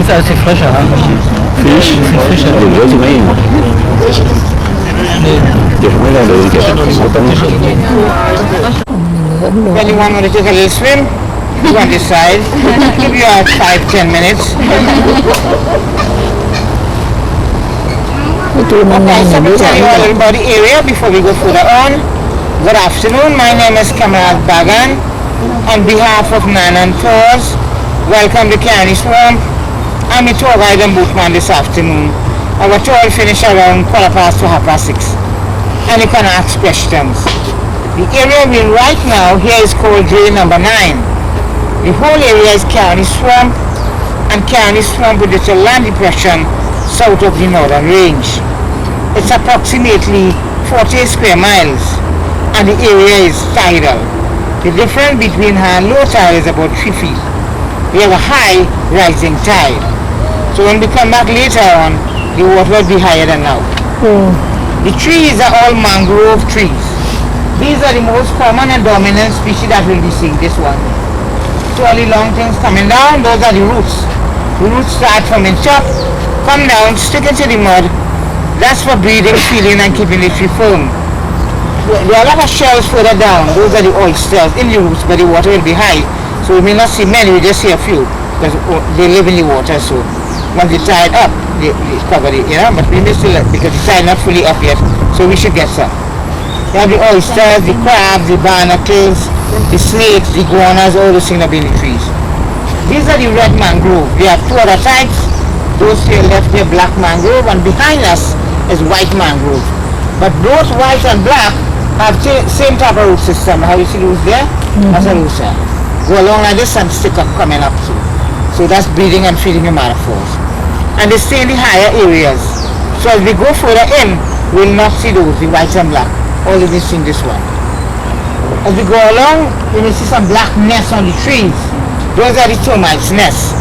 c'est fraîche, hein. Fish? Fish. What do you mean? Well, you want to take a little swim? You on this side. Give you 5-10 minutes. Okay, so we tell you all about the area before we go further on. Good afternoon, my name is Kamal Bagan. On behalf of Nanan Tours, welcome to Canny Swamp. I'm a tour guide and boatman this afternoon. Our tour will finish around 6:15. And you can ask questions. The area we're in right now here is called Drain number 9. The whole area is Canny Swamp, and Canny Swamp with a land depression south of the northern range. It's approximately 40 square miles, and the area is tidal. The difference between high and low tide is about 3 feet. We have a high rising tide. So when we come back later on, the water will be higher than now. The trees are all mangrove trees. These are the most common and dominant species that we'll be seeing. This one. So all the long things coming down, those are the roots. The roots start from the top, come down, stick into the mud. That's for breathing, feeding, and keeping the tree firm. There are a lot of shells further down. Those are the oysters in the roots, but the water will be high. So we may not see many, we just see a few, because they live in the water. So once they tide up, they cover it, but we may still, because the tide not fully up yet, so we should get some. You have the oysters, the crabs, the barnacles, the snakes, the iguanas, all those things that be in the trees. These are the red mangrove. We have two other types. Those to your left here, black mangrove, and behind us is white mangrove. But both white and black have same type of root system. How you see the roots there? That's a root system. Go along like this and stick up coming up too. So that's breathing and feeding the metaphors. And they stay in the higher areas. So as we go further in, we'll not see those, the white and black. Only we see this one. As we go along, we will see some black nests on the trees. Those are the termites' nests.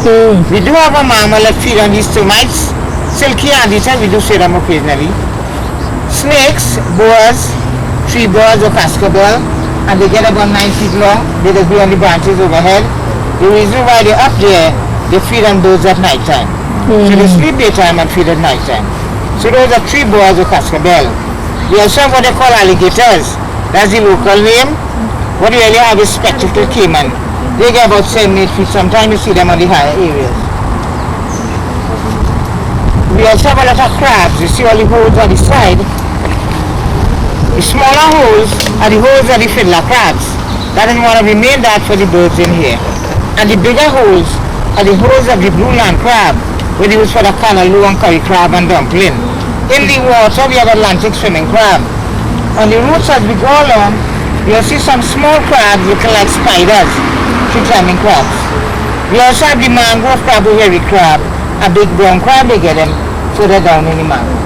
We do have a mammal that feed on these termites. Silky anteater, we do see them occasionally. Snakes, boas, tree boas or cascabel, and they get about 9 feet long. They just be on the branches overhead. The reason why they're up there, they feed on those at night time. So they sleep daytime and feed at night time. So those are tree boas or cascabel. We also have what they call alligators. That's the local name. What we really have is spectacled caiman. They get about 7-8 feet. Sometimes you see them on the higher areas. We also have a lot of crabs. You see all the holes on the side. The smaller holes are the holes of the fiddler crabs. That is one of the main diet for the birds in here. And the bigger holes are the holes of the blue land crab, where they use for the canaloo and curry crab and dumpling. In the water, we have Atlantic swimming crab. On the roots as we go along, you'll see some small crabs looking like spiders, tree climbing crabs. We also have the mangrove crab, the hairy crab, a big brown crab, they get them further down in the mangrove.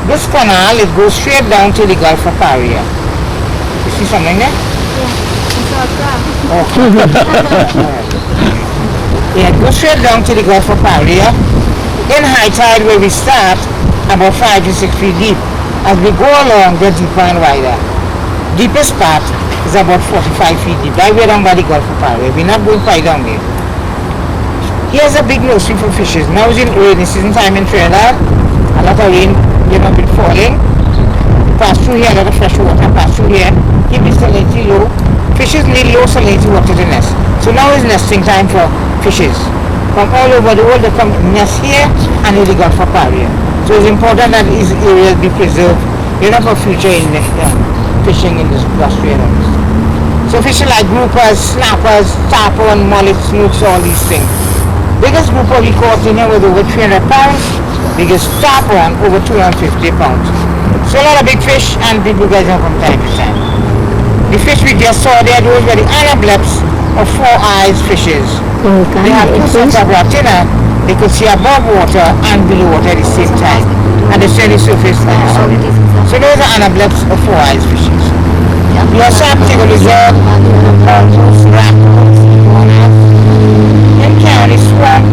This canal, it goes straight down to the Gulf of Paria. You see something there? Yeah, it goes straight down to the Gulf of Paria. In high tide, where we start, about 5 to 6 feet deep. As we go along, get deeper and wider. Deepest part is about 45 feet deep. Right way down by the Gulf of Paria. We're not going quite down there. Here's a big nursery for fishes. Now it's in rainy season time in Trinidad. A lot of rain, been falling. Pass through here, a lot of fresh water pass through here. Keep the salinity low. Fishes need low salinity water to nest. So now is nesting time for fishes. From all over the world, they come nest here and in the Gulf of Paria. So it's important that these areas be preserved, for future fishing in this industry. So fishing like groupers, snappers, tarpon, mullets, smokes, all these things. Biggest grouper we caught in here was over 300 pounds. Biggest tarpon over 250 pounds. So a lot of big fish, and people get them from time to time. The fish we just saw there, those were the anableps or 4-eyed fishes. They have two sets of retina. They could see above water and below water at the same time, and they see the surface and the solid. So those are anableps or 4-eyed fishes. We also have tiger lizard, mongoose, raptors, iguanas. In Canny Swamp,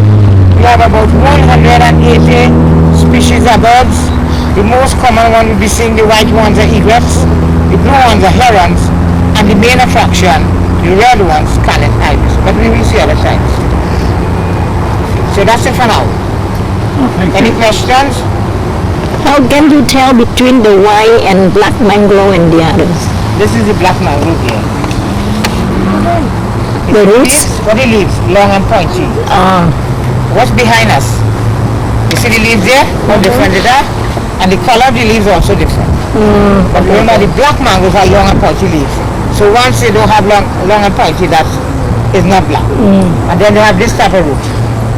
we have about 180 species of birds. The most common one will be seeing the white ones are egrets, the blue ones are herons, and the main attraction, the red ones, scarlet ibis. But we will see other times. So that's it for now. Any questions? How can you tell between the white and black mangrove and the others? This is the black mangrove here. The roots? What the leaves? Long and pointy. What's behind us? You see the leaves there? How different they are? And the color of the leaves are also different. But remember, the black mangroves are long and pointy leaves. So once they don't have long and pointy, that is not black. And then they have this type of root.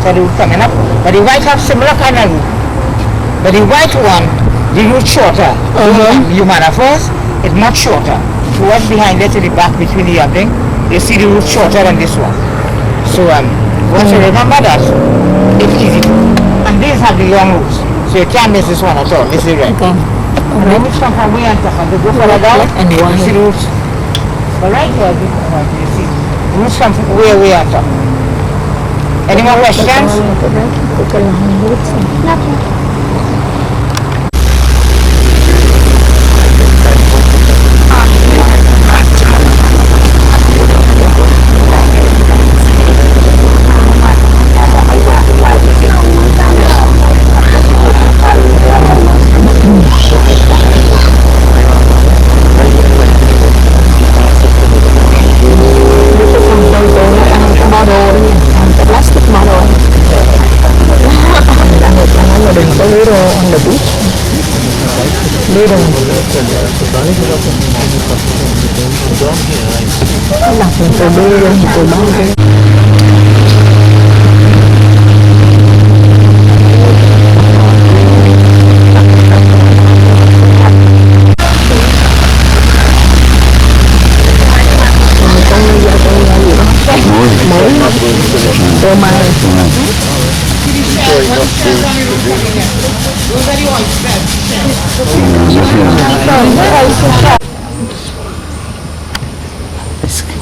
So the root coming up. But the white have similar kind of root. But the white one, the root shorter. Humanifers is much shorter. So what's behind it to the back between the thing, you see the root shorter than this one. So once you remember that, it's easy. And these have the long roots. So you can't miss this one at all. This is red. Okay. And then which come from way on top and they go further down And you white. see the roots. But right here, you see, roots come from way on top. Any more questions?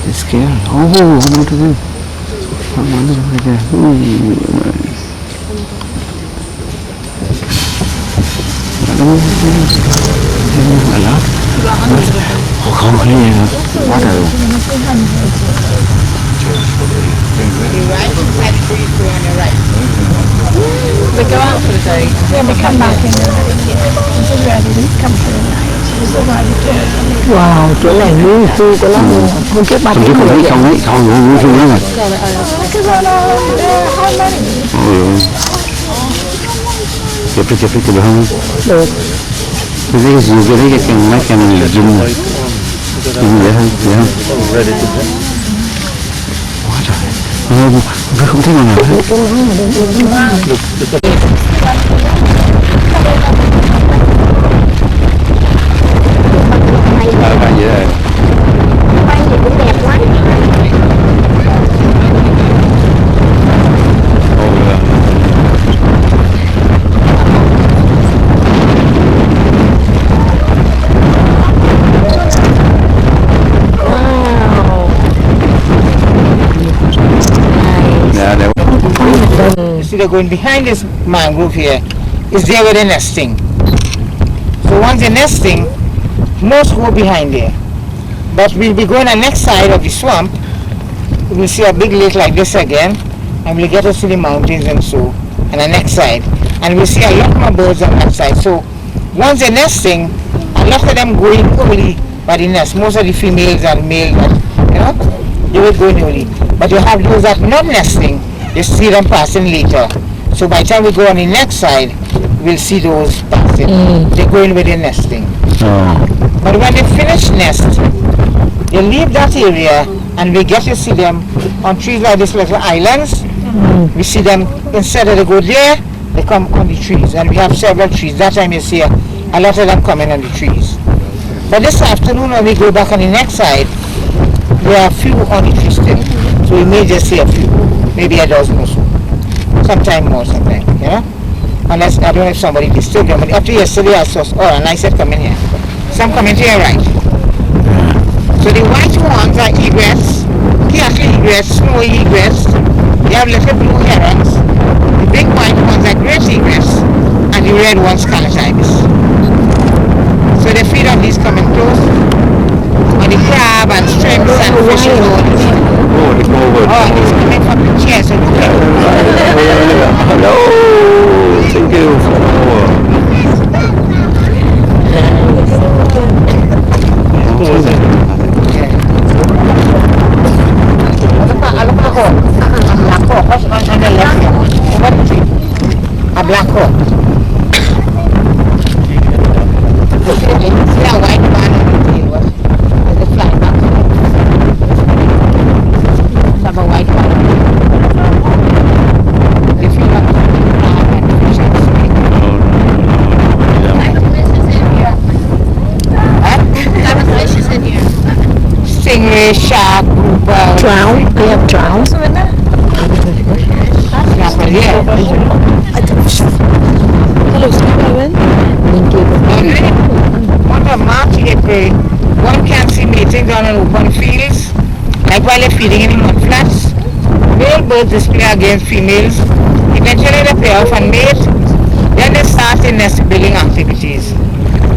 It's scary. Oh, what to do? I'm under there. Không phải quá trời. They go out for the day. Yeah, they come back in the ready. Come for the night. Wow, chỗ này vui vui của nó luôn. Hôm trước ba Thậm chí không thấy không ấy, không vui vui lắm rồi. Chụp đi được không? Được. Cái gì cái mấy cái này là zoom rồi. Zoom vậy không? Quá trời. Tôi không thấy nào hết. Vậy rồi. Quay thì cũng đẹp quá. You see they're going behind this mangrove here is there where they're nesting. So once they're nesting, most go behind there. But we'll be going on the next side of the swamp. We'll see a big lake like this again, and we'll get to see the mountains and so on the next side. And we'll see a lot more birds on that side. So once they're nesting, a lot of them going early by the nest. Most of the females and males, they will go in early. But you have those that not nesting, you see them passing later. So by the time we go on the next side, we'll see those passing. They're going with their nesting. But when they finish nest, they leave that area and we get to see them on trees like this, little islands. We see them, instead of they go there, they come on the trees. And we have several trees. That time you see a lot of them coming on the trees. But this afternoon when we go back on the next side, there are a few on the trees still. So we may just see a few, maybe a dozen or so. Sometime more, sometimes, Unless, I don't know if somebody disturbed them. But after yesterday I saw, and I said come in here. Some come in here, right? So the white ones are egrets, cattle egrets, snowy egrets. They have little blue herons. The big white ones are great egrets, and the red ones scarlet ibis. So they feed on these coming close, on the crab and shrimps and fish and all this. Oh, it's coming from the chest. So look at it. See a white man in the tail was the fly back. Have a white man. They feel like crab and fish and snake. Stingray, shark, grouper, Trout. We have trout. snapper, yeah. On the March, April, one can see mating on an open fields, like while they're feeding in mudflats. Male birds display against females. Eventually they pair off and mate. Then they start their nest building activities.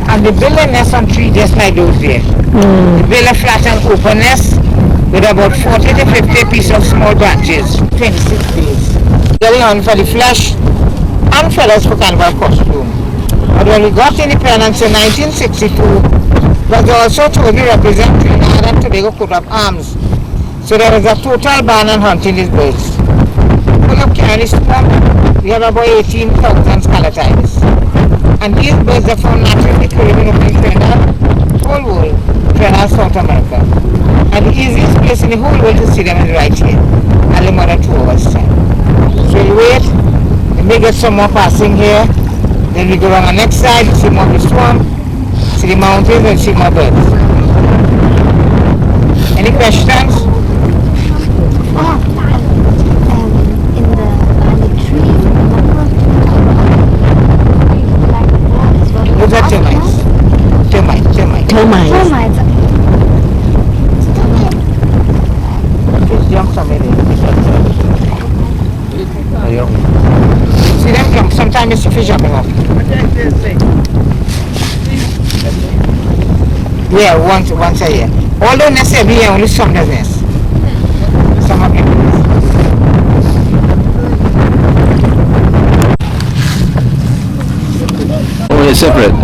And they build a nest on tree just like those there. They build a flat and open nest with about 40 to 50 pieces of small branches. 26 days. Getting on for the flesh and feathers for carnival costume. But when we got independence in 1962, was also to represent Trinidad and Tobago coat of arms. So there was a total ban on hunting these birds. Full of Chinese swamp, we have about 18,000 scarlatides. And these birds are found naturally occurring in Trinidad, whole world, Trinidad, South America. And the easiest place in the whole world to see them is right here, at the mother 2 hours time. So you wait, you may get some more passing here, then we go on the next side, see more of the swamp, see the mountains and see more birds. Any questions? Those are termites. Termites. Just jump somewhere there. See them come, sometimes it's the fish jumping off. Yeah, once a year. Although next every year, only some does nest. Some of them. Oh, it's separate.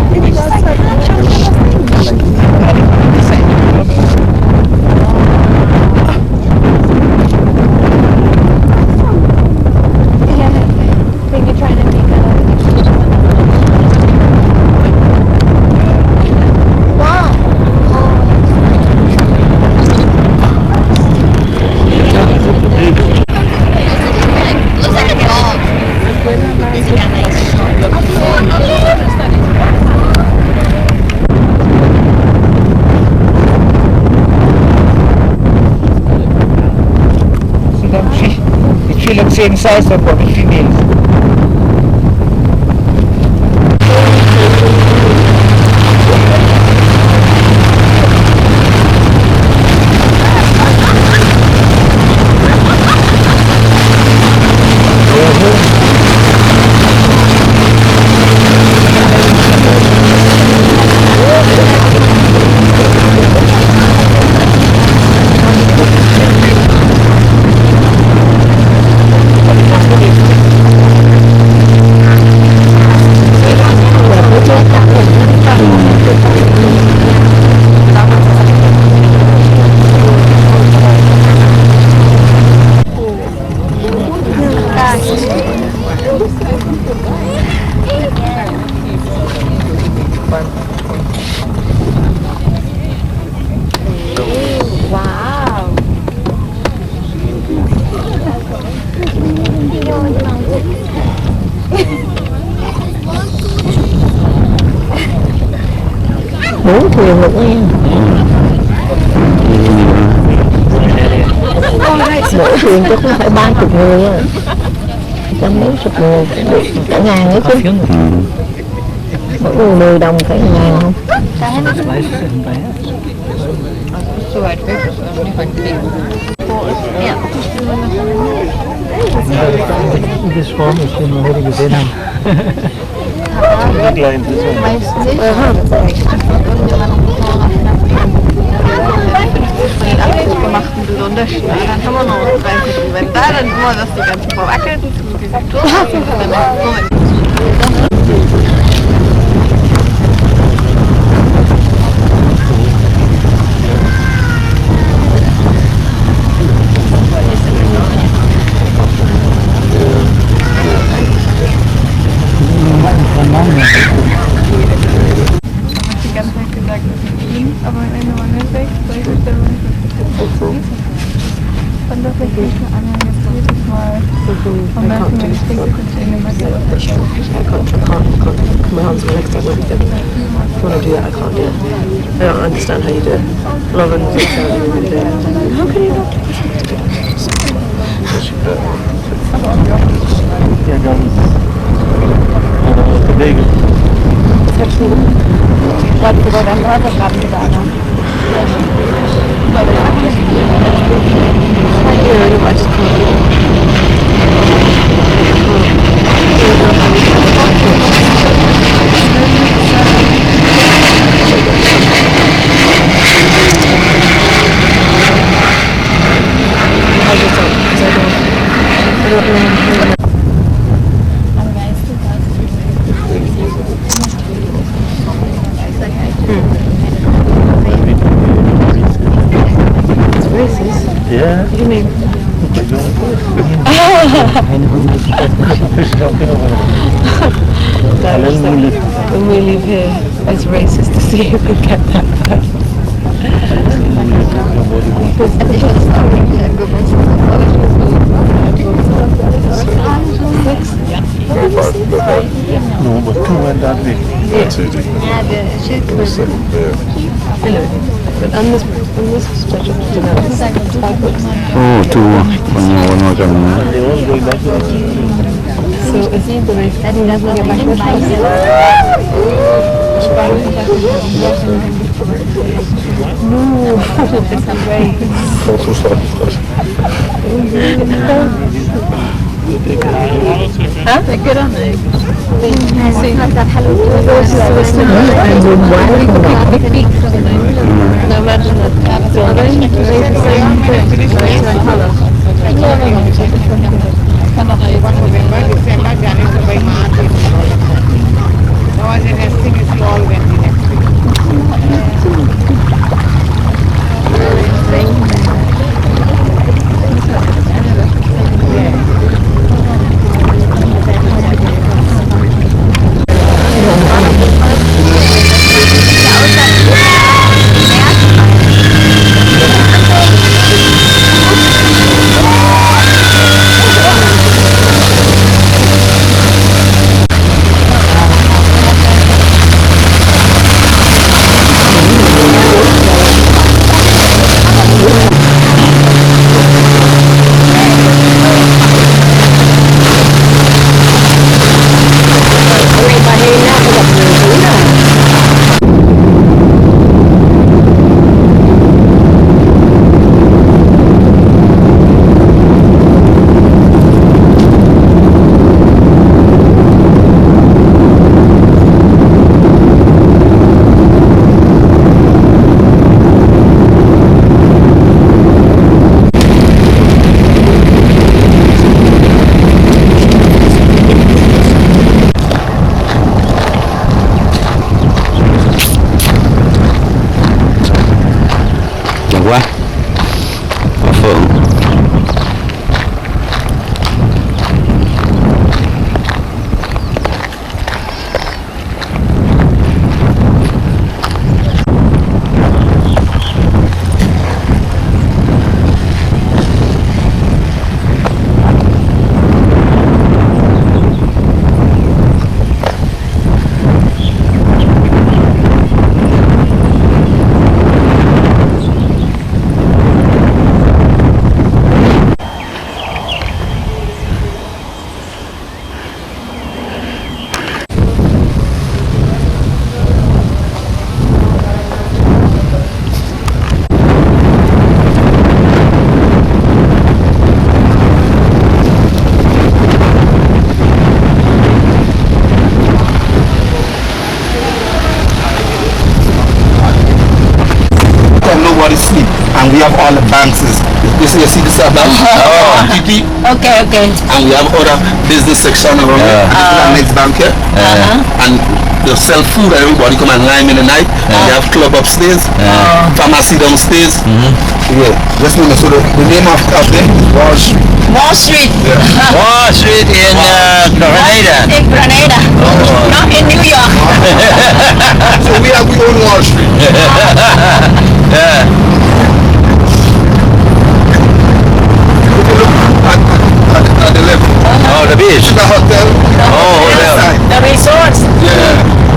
She looks same size but probably females. Bốn thuyền được em. Mỗi thuyền chắc cũng phải 30 người á. 140 người cũng được cả ngàn ấy chứ. Mỗi người 10 đồng phải ngàn không? Die Schwamm ist schon mal wieder gesehen haben. Gemachten besonders schnell, dann haben wir noch 30. Wenn da dann immer das die ganzen verwackelt und diese Tour so next time we'll be doing that. If you want to do that, I can't do it. I don't understand how you do it. Lauren was like telling me the other day. How can you not do Yeah. What do you mean? When we leave here, it's racist to see who could get that first. No, but two went that way. But on this stretch of the it's 5 books. Oh, two. One more coming. They all going back to So is he the race? I think that's not my No, it's not right. No, imagine that. So are they the same thing? November, December, January, February, March, April. Now as the nesting is all when the nesting. Quá. Hoa phượng. Nobody sleep, and we have all the banks. You see this bank? PP. Okay. And we have other business section around here. This is our next bank here. And they sell food, and everybody come and lime in the night. And they have club upstairs, pharmacy downstairs. Yeah, just remember, so the name of the place is Wall Street. Wall Street. Yeah. Wall Street in Grenada. In Grenada. Not in New York. So we have we own Wall Street. Yeah. At the left. Oh, the beach. The hotel. Oh, hotel. The resorts. Yeah.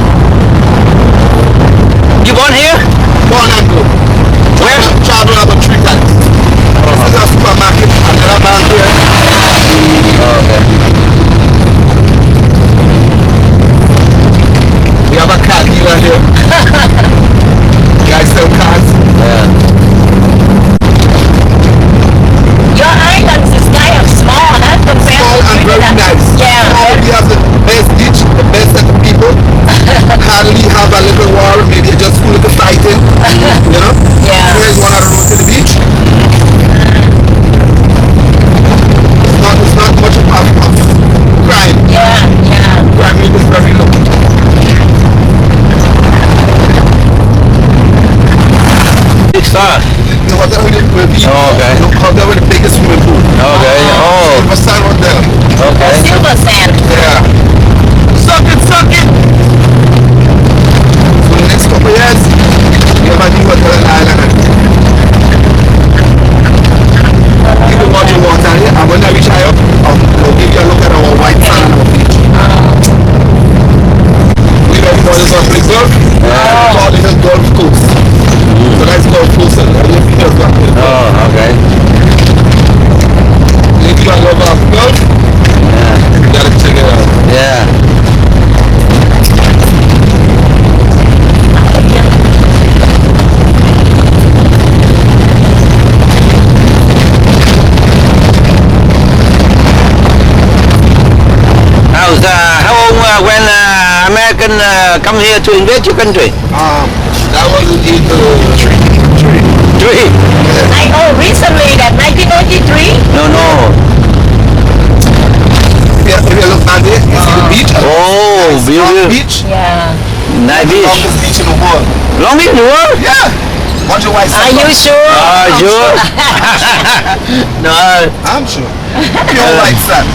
a car dealer here. Guys sell cars. Your islands is kind of small, huh? Compared Small to and very Trinidad. nice. Yeah. Small, we have the best beach, the best set of people. Hardly have a little war, maybe just full of the fighting. You know? Yeah. Here is one on the road to the beach. It's not much of crime. Yeah, yeah. Crime rate is very low. Big star. The hotel will be Okay. the hotel with the biggest swimming pool. Okay. Oh. Silver Sand Hotel. Okay. Silver sand. Yeah. Suck it, suck it. So the next couple of years, we have a new hotel in Ireland. Keep the watching water here, and when I reach high up, I'll give you a look at our white sand and our beach. We ready for this one, big golf? Call it a golf course. So that's golf course, and your feet are back there. Oh, okay. If you are a lover of golf, you gotta check it out. Yeah. When American come here to invade your country? That was in three. Three? Recently, that 1993? No. Yeah, if you look down there, you see the beach. Oh, beautiful. Beach. Yeah. Nice beach. Longest beach in the world. Longest in the world? Yeah. Bunch of white Are sand. you sure? Sure. No. I'm sure. Pure white sand.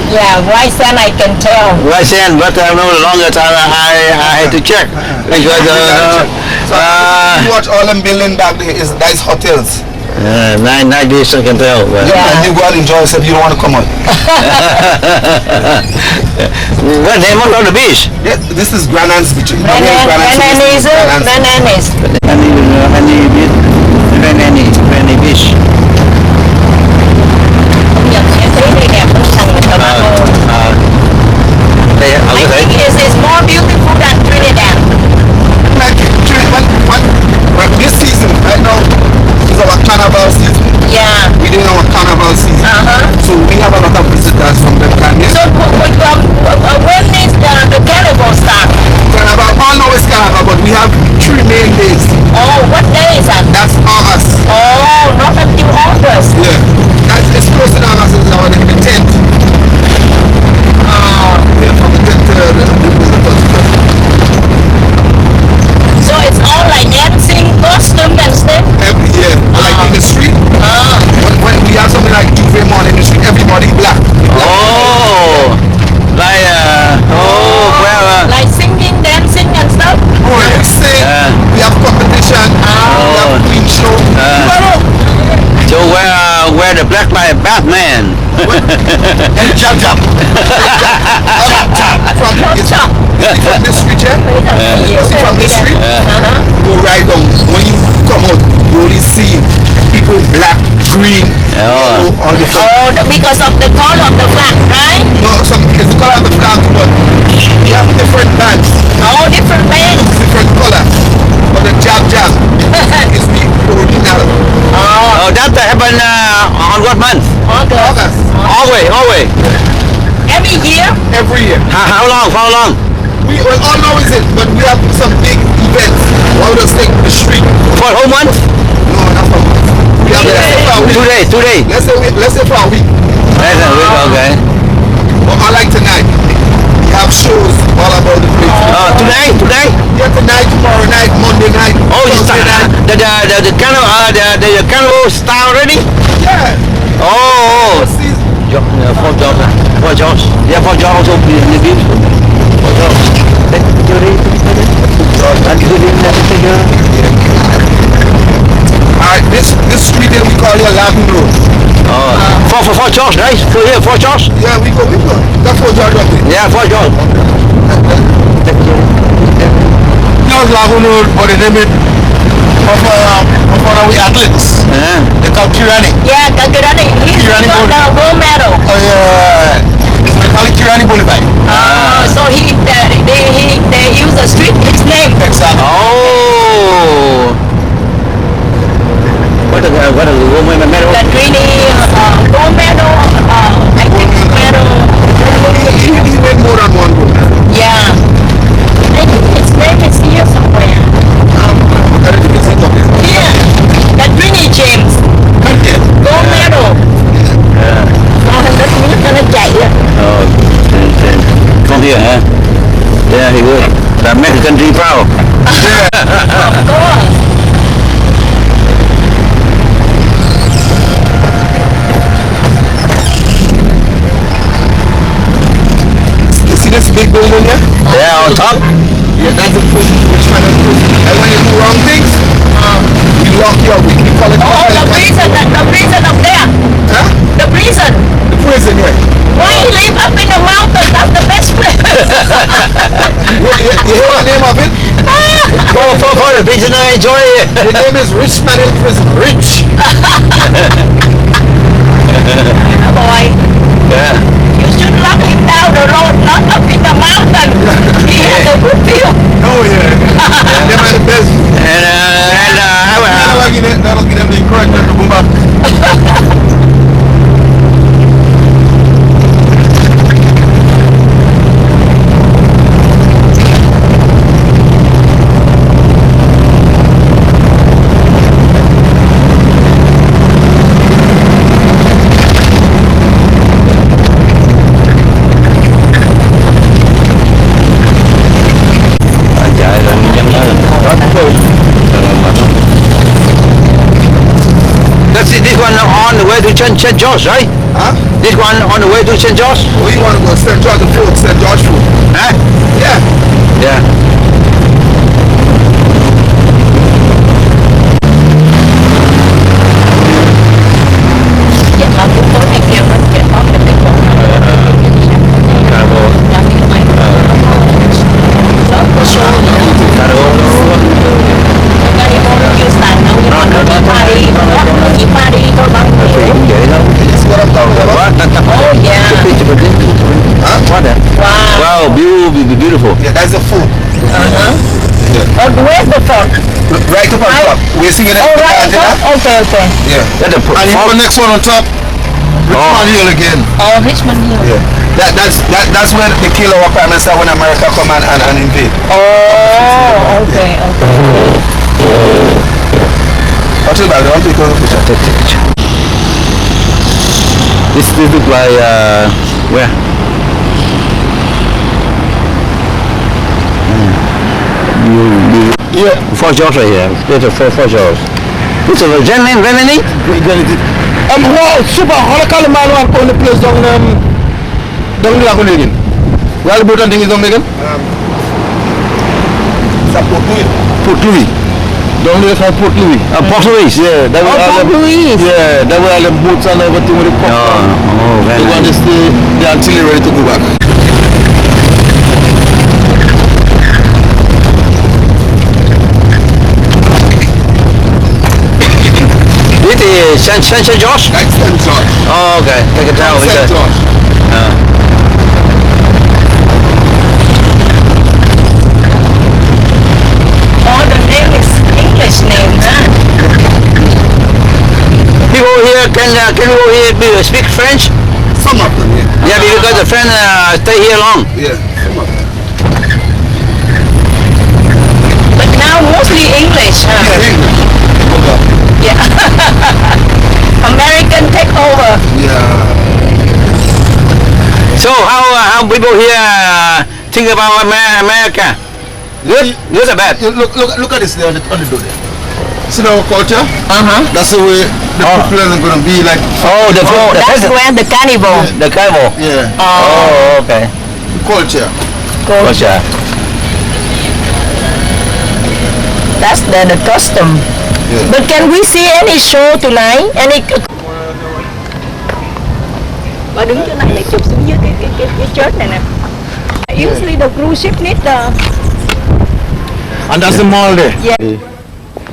Yeah, white sand I can tell. Right hand, but I know the longer time I had to check because So you watch all them building back there is nice hotels. nine days I can tell. But Yeah. And you go and enjoy yourself. You don't want to come out. what name of the beach? Yeah, this is Granan's beach. Granan's. Any beach. I think it's more beautiful than Trinidad. But this season, right now, is our carnival season. Yeah. We doing our carnival season. So we have a lot of visitors from the planet. So when is the carnival start? Carnival, all now is carnival, but we have 3 main days. Oh, what day is that? That's August. Oh, not until August. Yeah. It's close to August, it's our the 10th. Yeah, from the 10th to the 31st. So it's all like dancing, costume and stuff? Every year, like in the street, when we have something like Juve morning in the street, everybody black. Oh, like Like singing, dancing and stuff? Oh, we sing, we have competition, we have queen show. so where the black by Batman? And jump. From this street, from this street, go right down. When you come out, you only see people black, green, yellow, all the Oh, because of the color of the flag, right? No, it's the color of the flag, but we have different bands, All different bands. different colors. But the jab is the original. Oh, that happened on what month? August. Always. Every year? Every year. How long? We all know is it, but we have some big events. Why would us take the street? For a whole month? No, not for a month. We have let's say for a week. 2 days. Let's say for a week. That's a week, okay. But unlike tonight, we have shows all about the place. Tonight? Yeah, tonight, tomorrow night, Monday night, Oh, Thursday night. the carnival start already? Yeah. Oh. See, Four jobs. Yeah, 4 jobs also be in the beach. 4 jobs. Alright, this street here we call here Lagoon Road. For jobs, right? So here, 4 jobs? Yeah, we go. That's what you're doing. Yeah, 4 jobs. Just Lagoon Road, but the name it of our athletes. They call Kirani. Yeah, Guyana. He's got the gold medal. Oh yeah. They call it Kirani Boulevard. So they use the street Exactly. Oh. What a gold medal? The greeny gold medal, I think medal. He made more than one gold medal. Yeah. I think his name is here somewhere. I don't think it's in Tokyo. Here. The greeny James. Okay. Gold medal. Con đất nước nó chạy á. Come here, huh? Yeah, he would. That make the country proud. Of course. You see this big building here? Yeah, on top. Yeah, that's a prison. Which kind of prison? And when you do wrong things, we lock you up. We call it. Oh, the prison up there. Huh? The prison. The prison, yeah. Why he live up in the mountain? That's the best place. You hear the name of it? For the prisoner, enjoy it. The name is Rich Man in Prison. Rich. Boy, Yeah. you should lock him down the road, not up in the mountain. He has a good view. Oh yeah. Them are the best. That'll get them the encouragement to go back. This one on the way to St. George, right? Huh? This one on the way to St. George? We want to go St. George Food, St. George Food. Huh? Yeah. Yeah. Dạ, mà cũng có này kia mình sẽ có cái tình huống Wow, beautiful. Yeah, that's the food. Oh, where's the fork? Right up on top. We're seeing it. Oh, right on top? Okay, okay. Yeah. That's the And you the next one on top. Richmond Hill again. Oh, Richmond Hill. Yeah. That's where they kill our prime minister when America come and invade. Oh, okay, okay. I'll tell you about it. I'll take a picture. This look like where? Yeah. Fort George right here. There's a Fort George. It's a gentleman, very neat. Wow, super. How can the man walk on the place down the lagoon again? Where the boat and thing is down again? It's a Port Louis. Down there from Port Louis. Port Louis. Yeah, that was Port Louis. Yeah, that was all the boats and everything with the pop. Oh, very They want to nice. stay there until they're ready to go back. This is St. George? That's St. George. Oh, okay. I can tell. St. George. Oh, the name is English name, huh? People here can people here speak French? Some of them, yeah. Yeah, because the friend stay here long. Yeah, some of them. But now mostly English, huh? Yeah, English. Yeah. American take over. Yeah. So how people here think about America? Good? Good or bad? Look at this there on the door there. See our culture? Uh-huh. That's the way the people are going to be like. Oh, the That's where the carnival. the carnival. Yeah. Oh, okay. Culture. Gotcha. That's the custom. Yeah. But can we see any show tonight? Any? Bà đứng chỗ này để chụp xuống dưới cái church này nè. Usually the cruise ship need the. And that's the mall there. Yeah. They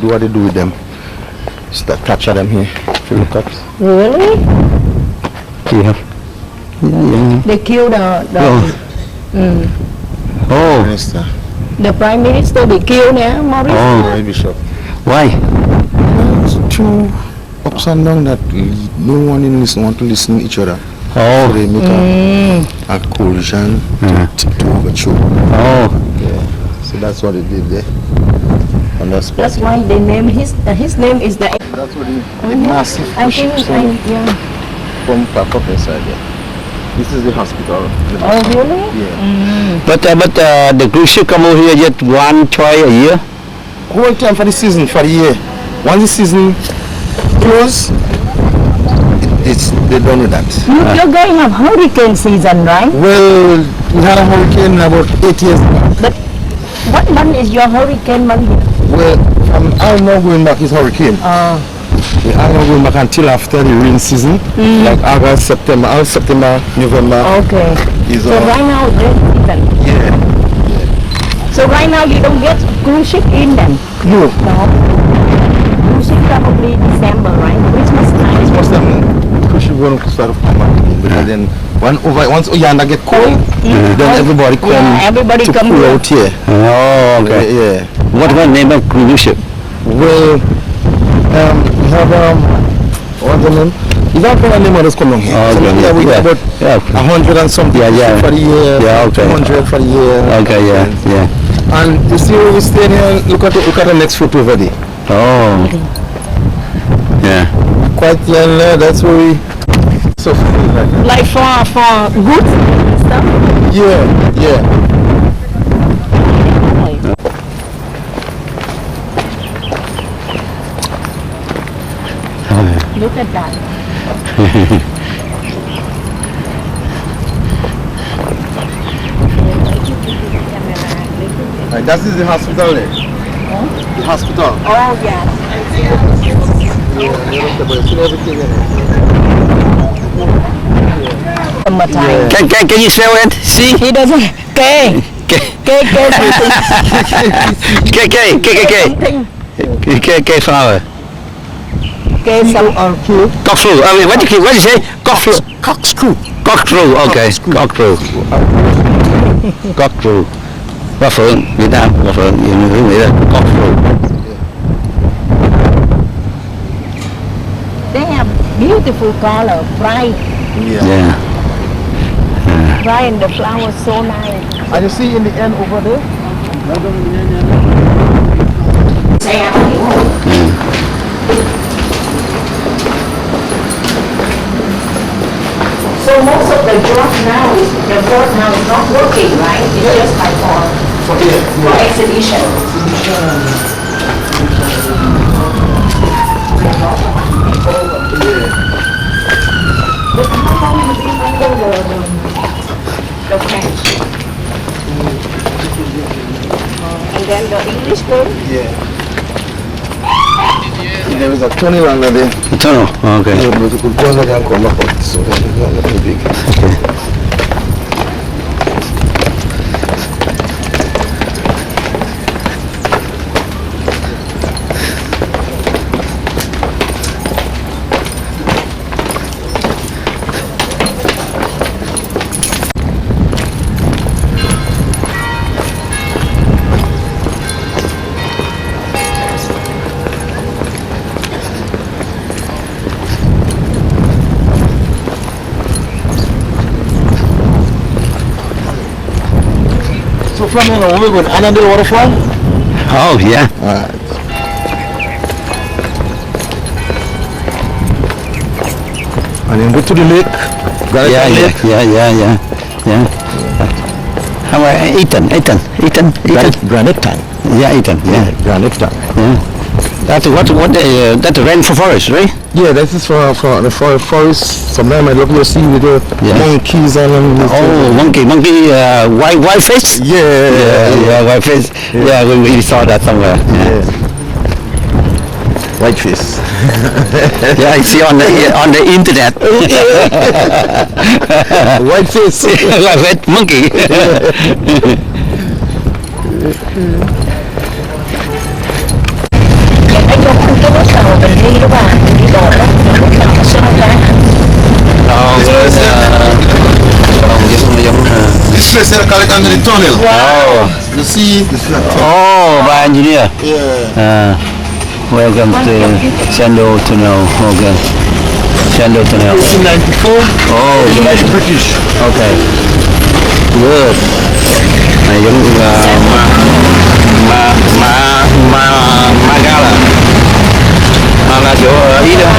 do what they do with them. Start capture them here. If you look at. Really? Yeah. Yeah. They kill the. Oh. Mm. Oh. Minister. The Prime Minister bị killed nè, Morris. Oh, Bishop. why? Two ups and downs that no one in listen want to listen to each other. So Oh, they make a coalition to overthrow. oh, Yeah. So that's what they did there. And that's why they name his name is the. that's what the massive I think yeah. from park up inside there. This is the hospital. Oh really? Yeah. but the cruise ship come over here just one twice a year. Whole time for the season, for the year. Once the season close, it's they're done with that. You're going to have hurricane season, right? Well, we had a hurricane about 8 years ago. What month is your hurricane month? Well, I'm not going back is hurricane. I'm not going back until after the rain season, like August, September, November. Okay. Is So right now rain season. yeah. So right now you don't get cruise ship in then? No, No. Cruise ship probably December, right? Christmas time. it's most time cruise ship going to start to come back again. Because then once Guyana get cold, then everybody come everybody to come pull here. out here. Oh, okay. Yeah. What name of cruise ship? Well, we have what's the name? You don't know the name of this come along here. Oh, So okay. yeah, we got about Yeah. 100 and something Yeah. for the year. Yeah, okay. 200 for the year. Okay, yeah, yeah. And you see where we stay here, look at the next photo over there. Oh, yeah. Quite young, that's where we so Like for goods and stuff. yeah. Look at that. That is the hospital there. The hospital. Oh yes. Everything in Summertime. Can you smell it? See? He doesn't. K. K flower. K some. Cockcrew. I mean, what do you say? Cockcrew. Cockcrew. Okay. Cockcrew. Cockcrew. Hoa phượng, Việt Nam, hoa phượng, nhiều người nghĩ là cockcrew. They have beautiful color, bright, Yeah. bright, and the flowers so nice. And you see in the end over there? So most of the job now is the board now is not working, right? It's just like for exhibition. But how long have you been under the French? And then the English girl? Yeah. There is a tunnel under there. The tunnel. Okay. Yeah, but you could go under there and come back up. So it's not very big. So from here now, we're going to another waterfall. Oh, yeah. Alright. And then go to the lake. Yeah. How about Eton? Granite tank. Yeah, Eton. Yeah. Granite tank. Yeah. That's that's a rainforest, right? Yeah, this is for the forest. Sometimes I look to see with the monkeys and Oh, monkey, white fish. yeah, White fish. Yeah, we saw that somewhere. Yeah. White fish. Yeah, I see on the internet. White fish. White monkey. Anh có không có bắt đầu mình đi đó bà, mình đi bộ đó, mình bắt đầu sao ra. Còn giống place they call it under the tunnel. Oh. You see? Oh, by engineer. Yeah. Welcome to Sando Tunnel. Okay. Sando Tunnel. 1894. Oh, British. okay. Good. Này giống như là Magala. Mà là chỗ ở Ý đó.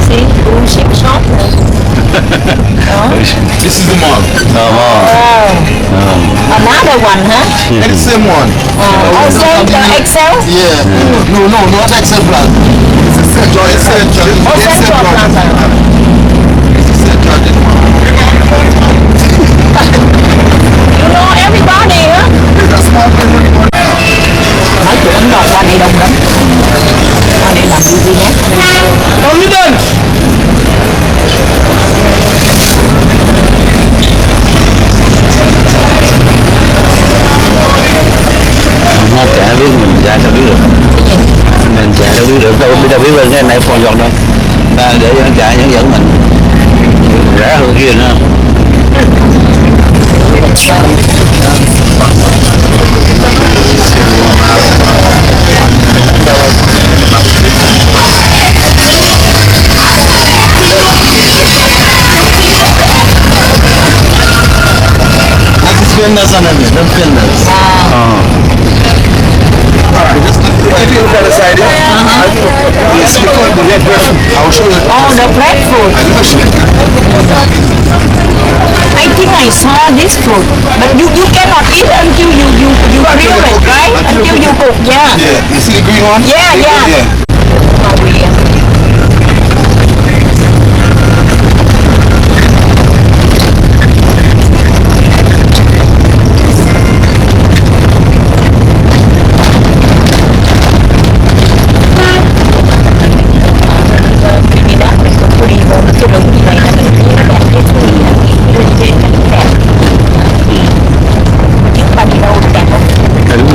See, cool ship shop. This is the mall. Another one, huh? And the same one. Also the Excel. Yeah. No, not Excel Plaza. It's a Central. It's Central. Oh, Central Plaza. It's a Central. You know everybody, huh? It's a small place. Nói chuyện Ấn Độ qua đây đông lắm. Qua đây làm business. Come with us. Nó chả biết mình ra sao biết được. Mình chả đâu biết được đâu biết bên cái này còn giọt đâu. Ta để cho nó chạy hướng dẫn mình. Rẻ hơn kia nữa. Fenders on them, them fenders. Alright, just if you look at the side here, you see the red bread. I will show you. Oh, the black food. I will show you. I think I saw this food, but you cannot eat until you grill it, right? Until you cook, yeah. Yeah, you see the green one? Yeah. Oh, yeah.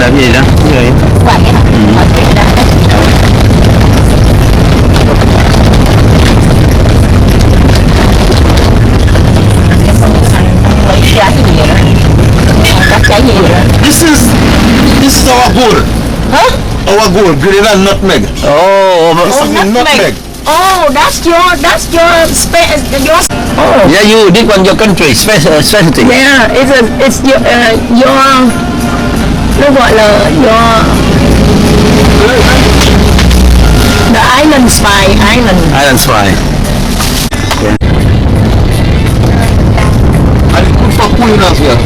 Làm gì đó? Vậy. Vậy hả? This is our goal. Huh? Our goal, grilled and nutmeg. Oh, This is the nutmeg. Oh, that's your oh. yeah, you this one your country specialty. Yeah, it's your nó gọi là your the island Fry. And it's good for cooling as well.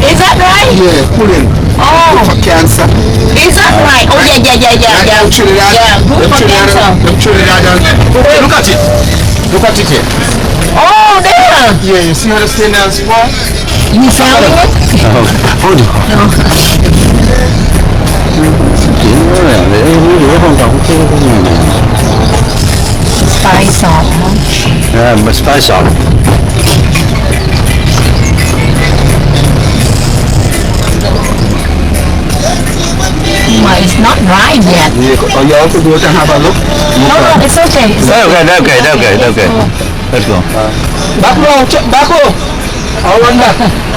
Is that right? Yeah, cooling. Oh, Good for cancer. is that right? Oh yeah. Them Trinidad. Yeah, good for cancer. Them Trinidad. Hey, look at it. Look at it here. Oh, there. Yeah, you see how the stain there small? You found it? Spice salt, huh? Yeah, spice salt. But it's not dry yet. Oh, you also go to have a look? No, it's okay. Okay. Let's go. Back row, back row. I'll run back.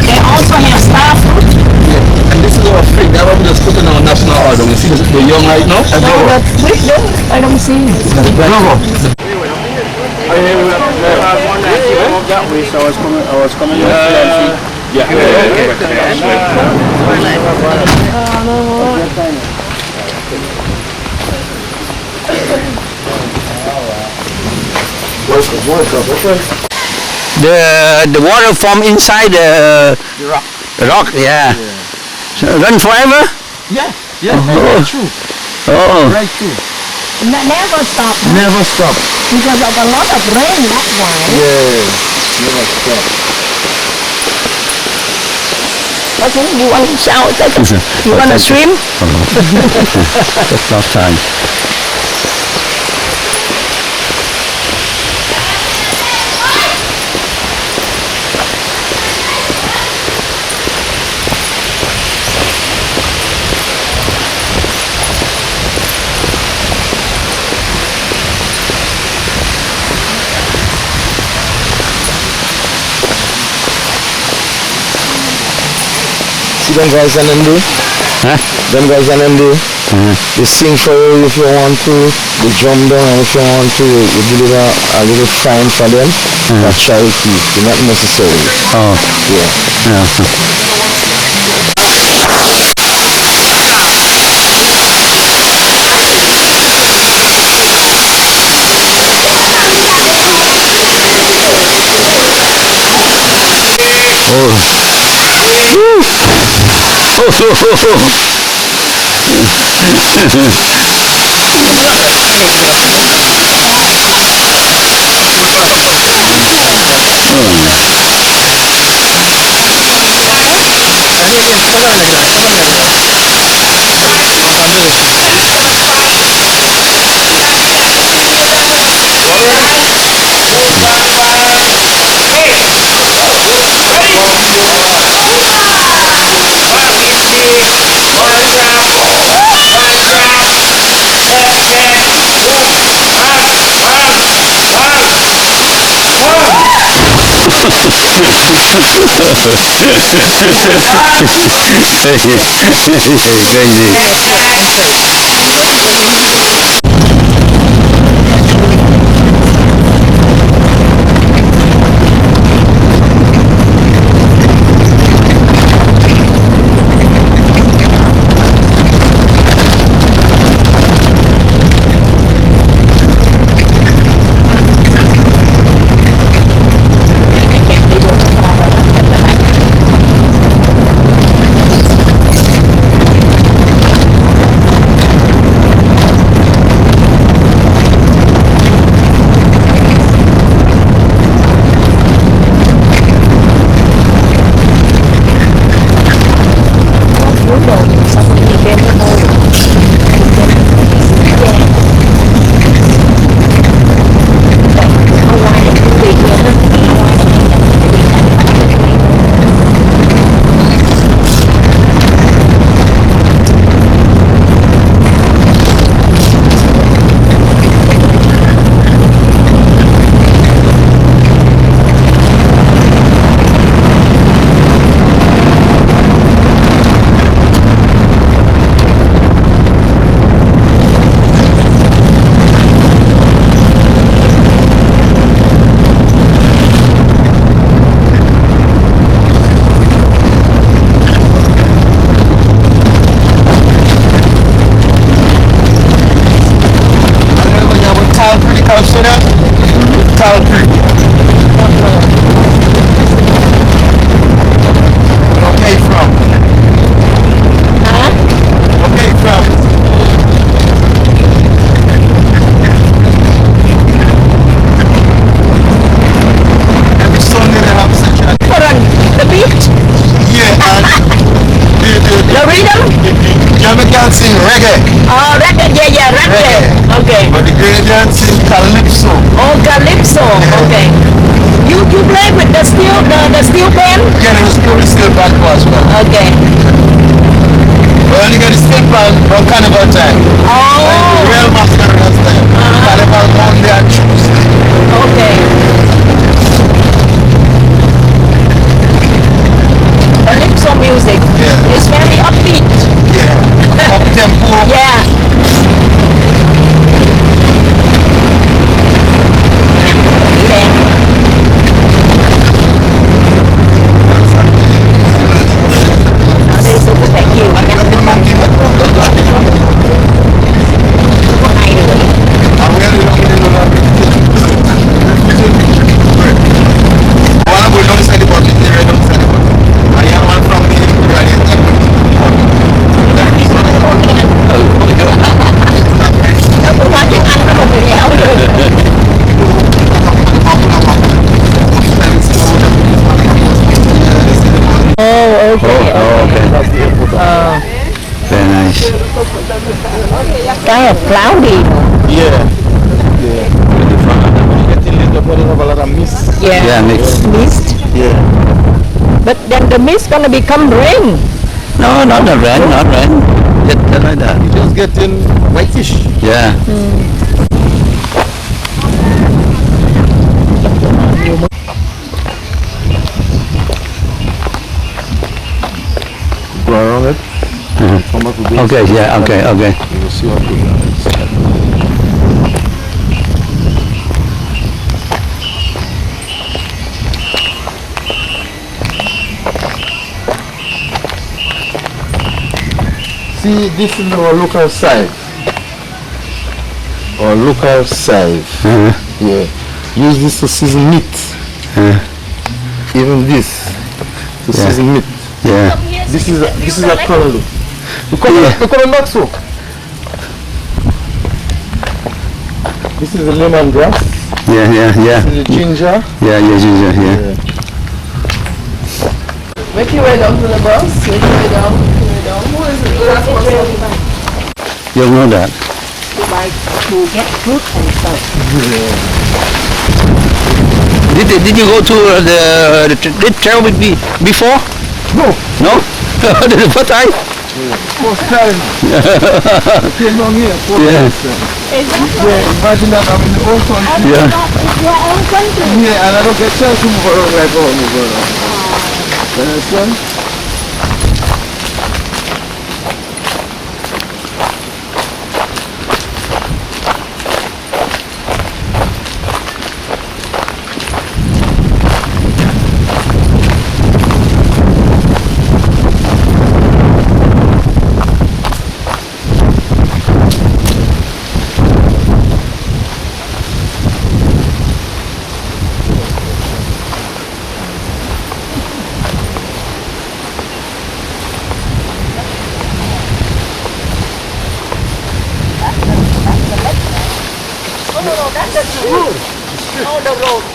They also have star fruit. Yeah, and this is our fig. That one we just put in our national order. We see the young right now. No, but which one? I don't see. That way, so I was coming. The water from inside the rock, yeah. So run forever? Yeah, Oh. true. Oh. Right true. Never stop. Huh? Never stop. Because of a lot of rain, that's why. Yeah, never stop. Okay, you want to shower? You want to swim? Just last time. See them guys and them do? Huh? Them guys and them do? They sing for you if you want to, they drum down, and if you want to, you deliver a little fine for them. That's charity, not necessary. Oh. Yeah. Reggae. Oh, reggae, yeah, reggae. Okay. But the Grenadians sing calypso. Oh, calypso. Okay. You play with the steel band? Yeah, the steel band as well. Okay. We only get the steel band for carnival time. Oh. And the real masquerade time. Carnival Monday and Tuesday. Okay. Calypso music. Yeah. It's very upbeat. Yeah. Up tempo. Yeah. Very nice. Kind of cloudy. Yeah. Getting lit up, have a lot of mist. Yeah, mixed. Mist. Yeah. But then the mist gonna become rain. No, not rain, not rain. Just like that. It's just getting whitish. Yeah. come up with this. Okay, yeah, okay. You will see what we got. See, this is our local side. Our local side. Yeah. Use this to season meat. Even this to season meat. Yeah. This is a color. The color not so. This is the lemongrass. Yeah. This is the ginger. Yeah, ginger, yeah. Make your way down to the bus. Make your way down. Who is it? That's what's up. You don't know that. To get fruit and stuff. Did you go to did travel with me before? No. No? This is the first time? First time. Came down here. Imagine that I'm in the old country. Yeah. It's your own country. Yeah, and I don't get chance to move around like all move around. You understand?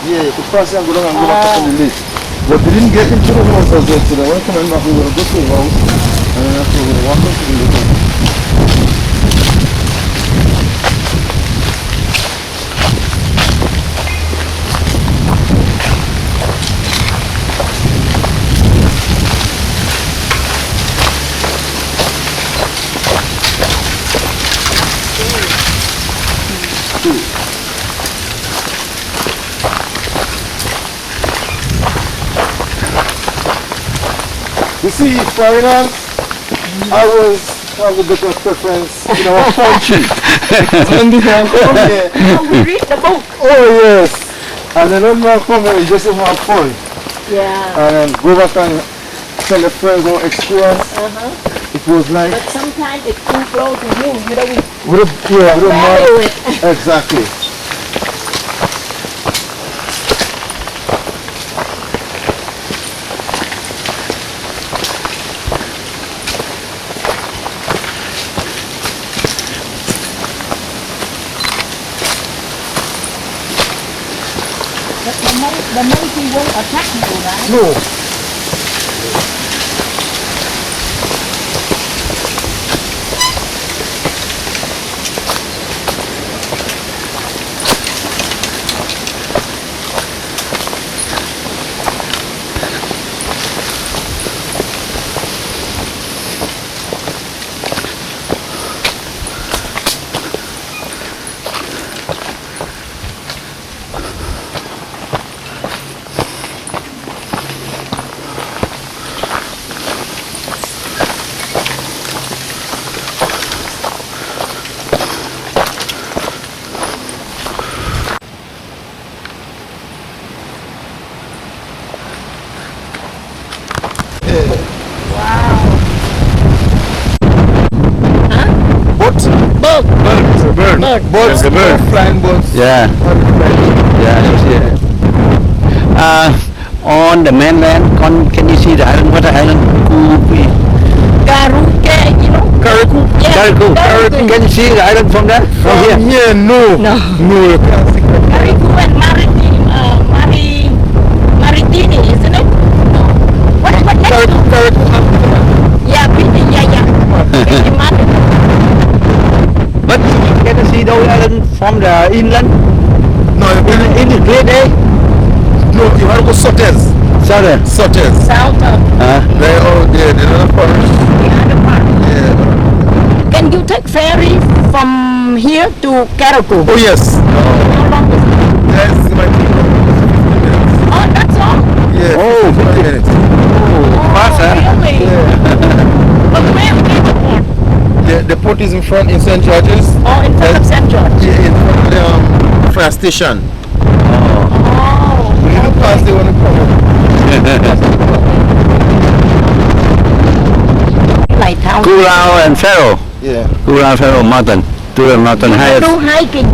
Yeah, the first time I'm going to put on the list. But we didn't get into the house as yet, so when I come back, we're going to go to the house, and then after we're going to walk up to the house. You see, foreigners, I always have a bit of preference in our country. When they come here, We read the book. oh yes, and then when they come here, we just have fun. Yeah. And then go back and tell the friends our experience. It was like, But sometimes it's too close to you. You don't with a value it. exactly. The monkey won't attack you, right? No. Birds, flying birds. Yeah. On the mainland, can you see the island? What island? Karuke, you know? Kariku. Kariku. Can you see the island from there? From here? Yeah, no. No. No, you can't see Kariku. Kariku and Maritini, isn't it? No. What next? Kariku. Yeah, Piti, yeah. Piti Maritini. But can you see those islands from the inland? No, In the Great Day? no, you have to go Sotters. Southern. Sotters. South of They're all there, they're not forest. the other part. Yeah. Can you take ferry from here to Karaku? Oh, yes. How long is it? That's my team. Oh, that's all. Yeah. Oh, 50 minutes. Fast, huh? Really? But where we airport is in front in St. George's. Oh, in front of St. George. Yeah, in front of the fire station. Oh. We need to pass the one to come. Lighthouse. Curacao and Faro. Yeah. Curacao Faro Mountain. To the mountain highest. Do hiking.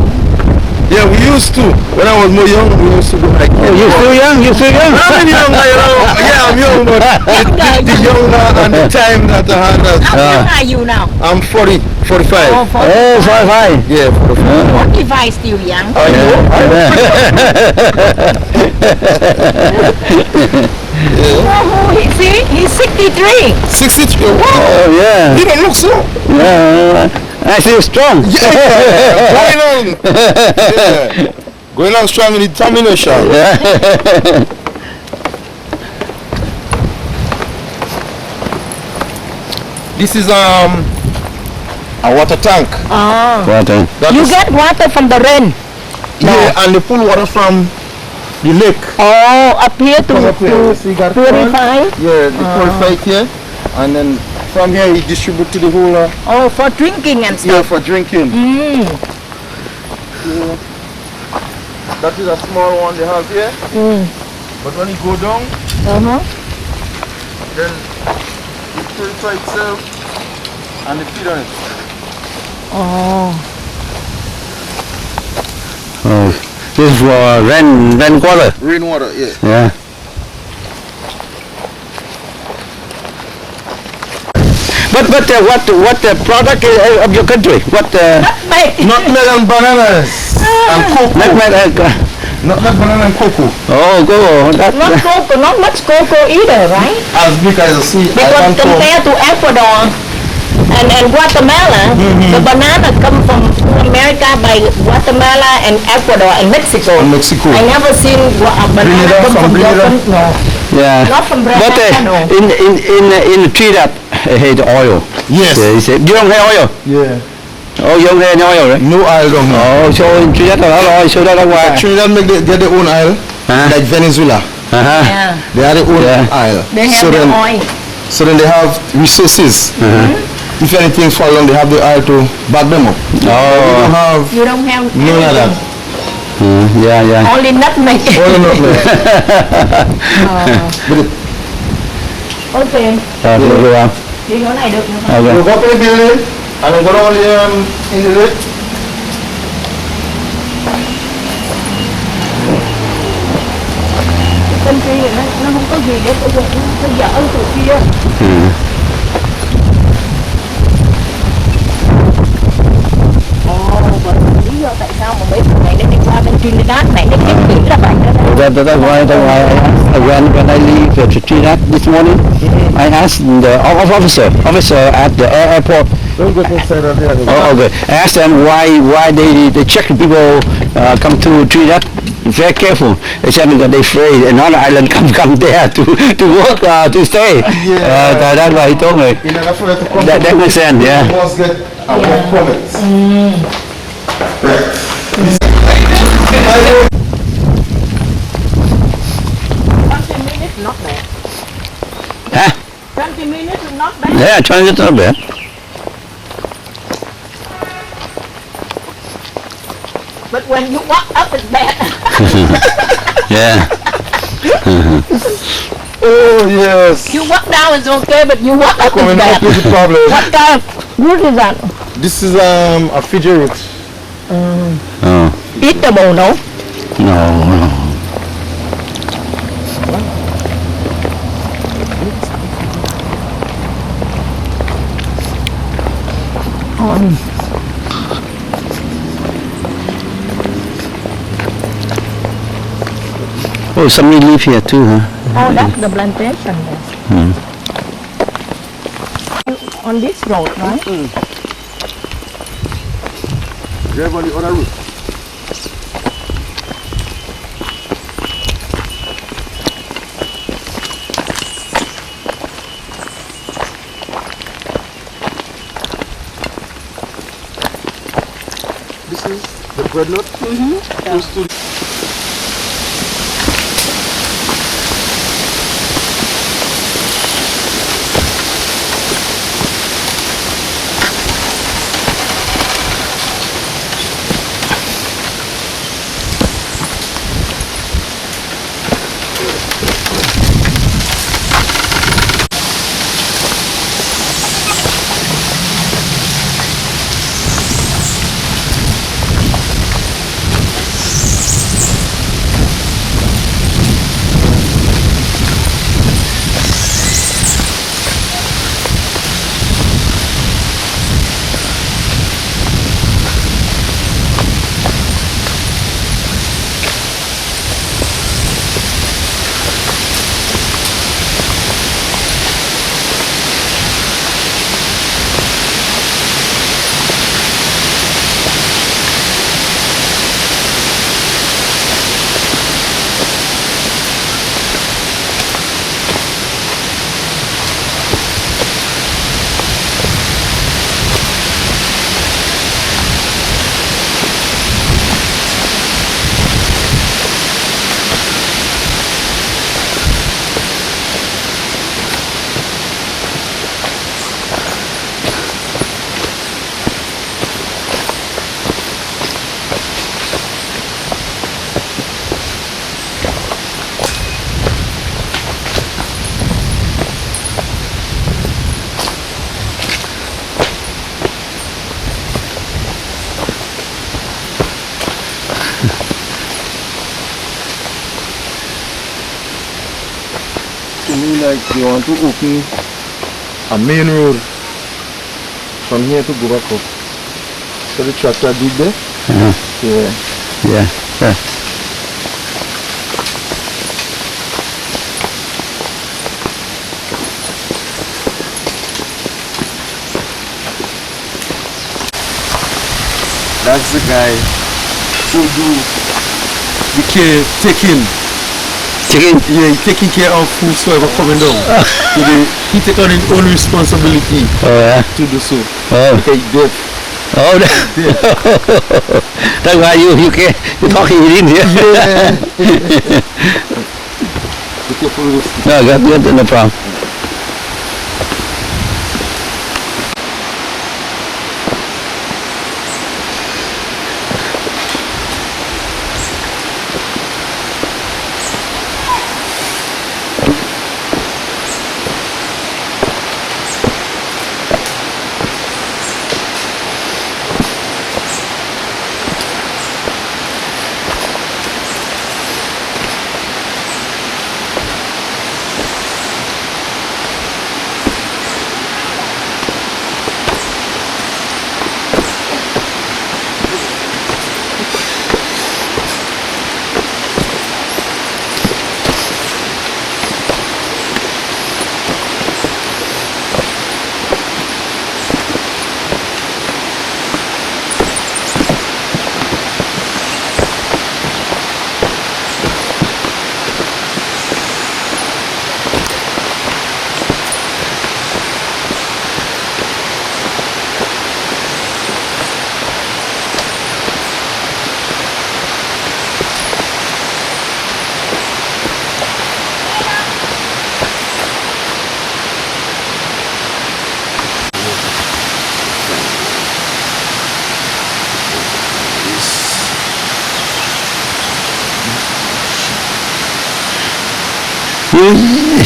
Yeah, we used to. When I was more young, we used to do hiking. Oh, you're still young? You're still young? I'm young, yeah, I'm young, but the younger and the time that I had. How old are you now? I'm 45. Oh, 40. Oh, fine. Yeah, 45. 45 still young. I know. Oh, he's 63. 63. Wow. Oh, yeah. You don't look so. Yeah. I feel strong. Yeah. Going on. Yeah. Going on strong in determination. This is a water tank. Oh. Water. You get water from the rain. Yeah, and they pull water from the lake. Oh, up here Come up here. to See, you got purify. Yeah, they purify it here, and then from here you distribute to the whole. Oh, for drinking and Yeah, stuff. for drinking. Mm. Yeah. That is a small one they have here. Mm. But when you go down, Uh-huh. then it purify itself, and they feed on it. Oh. Oh, this is for rainwater. Rainwater, yeah. Yeah. But what the product of your country? What Nutmeg and bananas and cocoa. nutmeg? Nutmeg, banana and cocoa. Oh, go. Not cocoa, not much cocoa either, right? As big as a sea. Because compared to Ecuador and Guatemala, the banana come from America by Guatemala and Ecuador and Mexico. And Mexico. I never seen a banana Trinidad, come from from Trinidad? Japan. No. Yeah. Not from But Brazil, no. in Trinidad, hate oil. Yes. Yeah, you don't have oil. Yeah. Oh, you don't have any oil, right? No oil down here. Oh, so in Trinidad a lot of oil, so that's why. Trinidad get their own oil, like Venezuela. Uh-huh. Yeah. They have their own Yeah. oil. They have so their then, oil. So then they have resources. If anything fall down, they have the oil to back them up. We don't have You don't have none of that. anything. Yeah. Only nutmeg. All nutmeg. Okay. Go on. Đi chỗ này được nữa. Okay. We go up in the building and then go down in the lake. Bên kia này nó không có gì để tôi dở từ kia. Lý do tại sao mà mấy thằng này nó đi qua bên Trinidad này nó kiếm kỹ là vậy đó. That's why when I leave Trinidad this morning, I asked the officer at the airport. Don't go inside of there. Oh, okay. I asked them why they check people come to Trinidad. Very careful. They said because they afraid another island come there to work to stay. Yeah. That's why he told me. In order for you to come That makes sense. you Yeah. must get a work permit. Right. 20 minutes not bad. Huh? 20 minutes is not bad. Yeah, trying to get a bit. But when you walk up it's bad. Yeah. Oh yes. You walk down it's okay, but you walk up Coming it's up bad. is the problem. What kind of fruit is that? This is a Fiji root. Oh. Eatable, no? No. Oh, somebody live here too, huh? Oh, that's the plantation there. On this road, right? Drive on the other route. This is the bread nut. Close to mean like they want to open a main road from here to go back up. So the tractor did there? Yeah. Yeah. Yeah. That's the guy who do the taking. Chicken. Yeah, he taking care of whosoever coming down. He take on his own responsibility Oh yeah. to do so. Oh. Okay, deaf. Oh. That's why you can't you talking in here. Yeah. Be careful with this. No, good, no problem.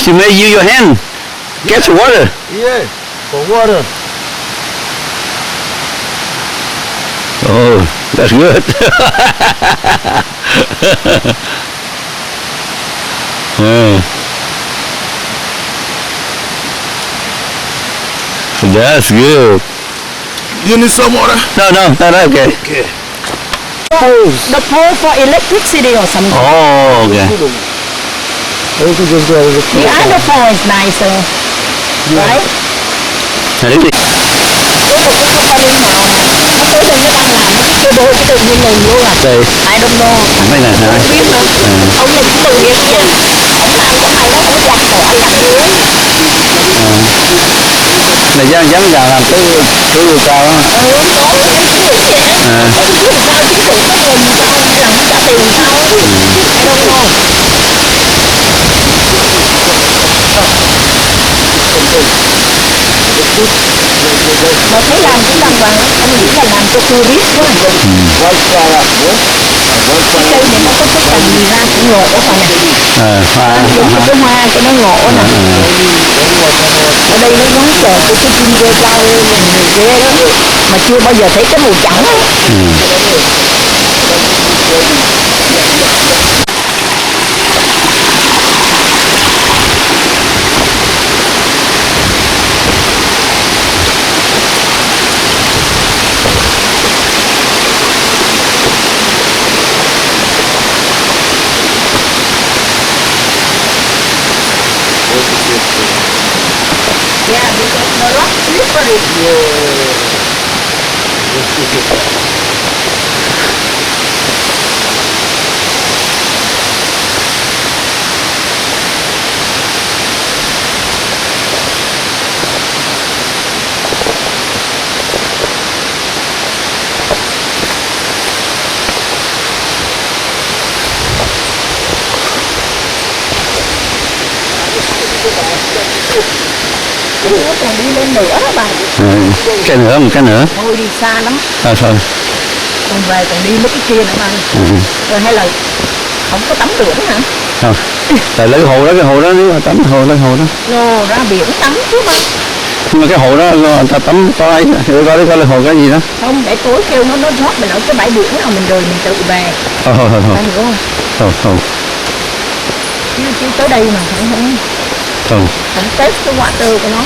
You may use your hand. Get the water. Yeah, for water. Oh, that's good. Oh. That's good. You need some water? No, okay. Okay. The pole for electricity or something. Oh, okay. Or you could just go out of the The other pole is nicer, right? Đấy thì Cái đôi cái tự nhiên này vô à? đây I don't know. mấy này hả? Không biết nữa. Ông nhìn cái tự nhiên kìa. Ông làm cái này nó cũng chặt rồi, anh làm dưới. Là dân dân giờ làm cái cao á. Có cái em chưa vậy. Em chưa sao chứ tự có nguồn sao hay là nó trả tiền sao? I don't know. Mà thấy làm cũng đàng hoàng, anh nghĩ là làm cho tourist quá. Cái cây này nó có cái cành gì ra cũng ngộ cả nè. Hoa. Cái hoa cho nó ngộ nè. Ở đây nó quá trời cái chim ghê cao ghê lắm. Mà chưa bao giờ thấy cái màu trắng á. Yeah, because the rock slippery. Nó còn đi lên nữa đó bà. Cái nữa, một cái nữa. Thôi đi xa lắm. Thôi. Còn về còn đi mấy cái kia nữa mà. Rồi hay là không có tắm biển hả? Không. Tại lấy cái hồ đó nếu mà tắm lấy hồ đó. Nô ra biển tắm chứ mà. Nhưng mà cái hồ đó người ta tắm coi coi là hồ cái gì đó. Không, để tối kêu nó thoát mình ở cái bãi biển nào mình rồi mình tự về. Thôi. Anh hiểu không? Thôi. Chứ tới đây mà không. Không. Không test cái water của nó.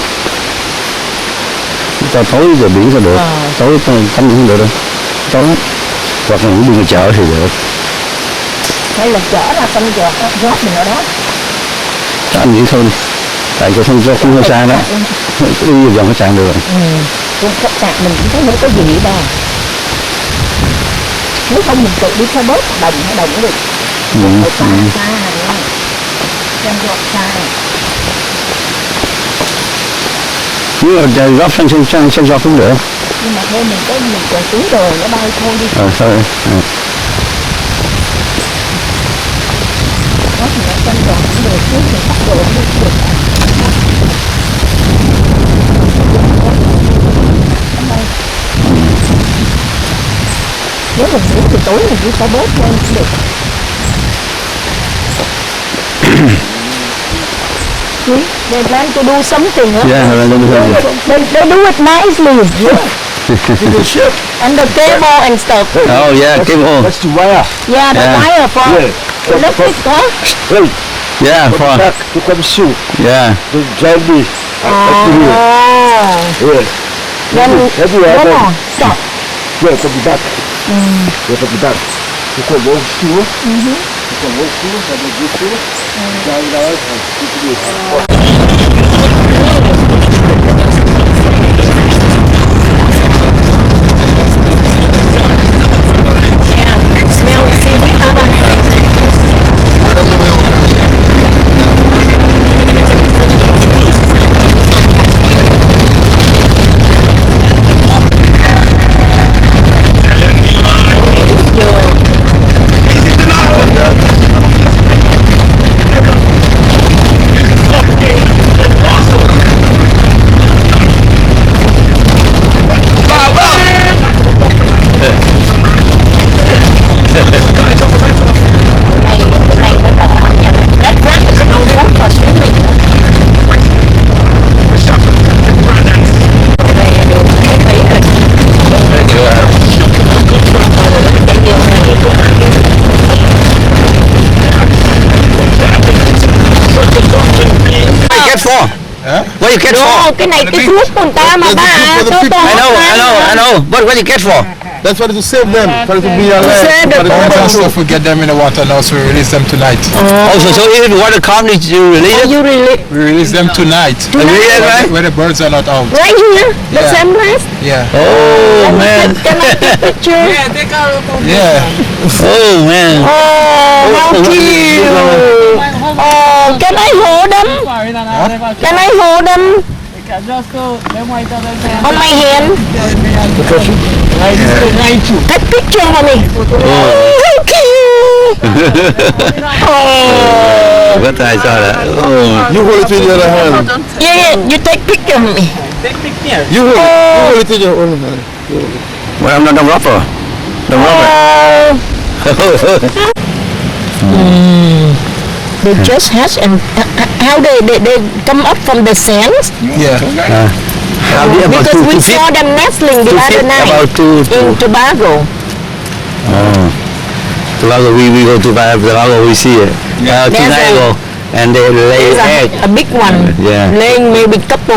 Cho tối giờ biển sao được, tối tắm cũng được đâu, tối lắm. Hoặc là đi ngoài chợ thì được. Hay là chở ra sông giọt rót mình ở đó. Cho anh nghĩ thôi, tại cho không cho cũng hơi xa đó, đi vào khách sạn được rồi. Trong khách sạn mình cũng thấy không có gì đâu. Nếu không mình tự đi theo bớt đồng cũng được. Xa xa này, xem giọt xa này. Nếu mà góp sang giọt cũng được. Nhưng mà thôi mình còn xuống đồ nó bay thôi đi. Thôi. Đó thì nó chân giọt cũng được, xuống thì tắt đồ cũng được. Nếu mình xuống thì tối mình đi xe bớt thôi cũng được. They plan to do something, huh? Yeah, They do it nicely. And the cable and stuff. Oh yeah, cable. That's the wire. Yeah, the wire for electric, huh? Wait, Yeah, for back to come soon. yeah. The drive me. Oh. Yeah. Then, Everywhere. come on, stop. Yeah, come back. Yeah, come back. You can walk through. You can walk through, and then go through. Drive out and keep you. Smell seaweed, What you get for? cái này cái thuốc của người ta mà bà I know. But what you get for? That's what to save them, for it to be alive. Save the If we get them in the water now, so we release them tonight. Also, so if the water comes, you release it. You really We release them tonight. Right? Where the birds are not out. right here, the Yeah. same place. Yeah. Oh man. Can I take picture? Yeah. Oh man. Oh, how cute! Oh, can I hold them? Can I hold them? On my hand. Take picture for me. Oh, how cute! Oh, What I saw that. Oh. You hold it in your other hand. yeah, you take picture for me. You hold it in your own hand. Well, I'm not the rubber. The rubber. Oh. They just hatch and how they come up from the sands? Yeah. Because we saw them nestling the other night About two. in Tobago. Oh. Tobago, we go to Tobago, we see it. There's Tobago, and they lay There's egg. a big one Yeah. laying maybe couple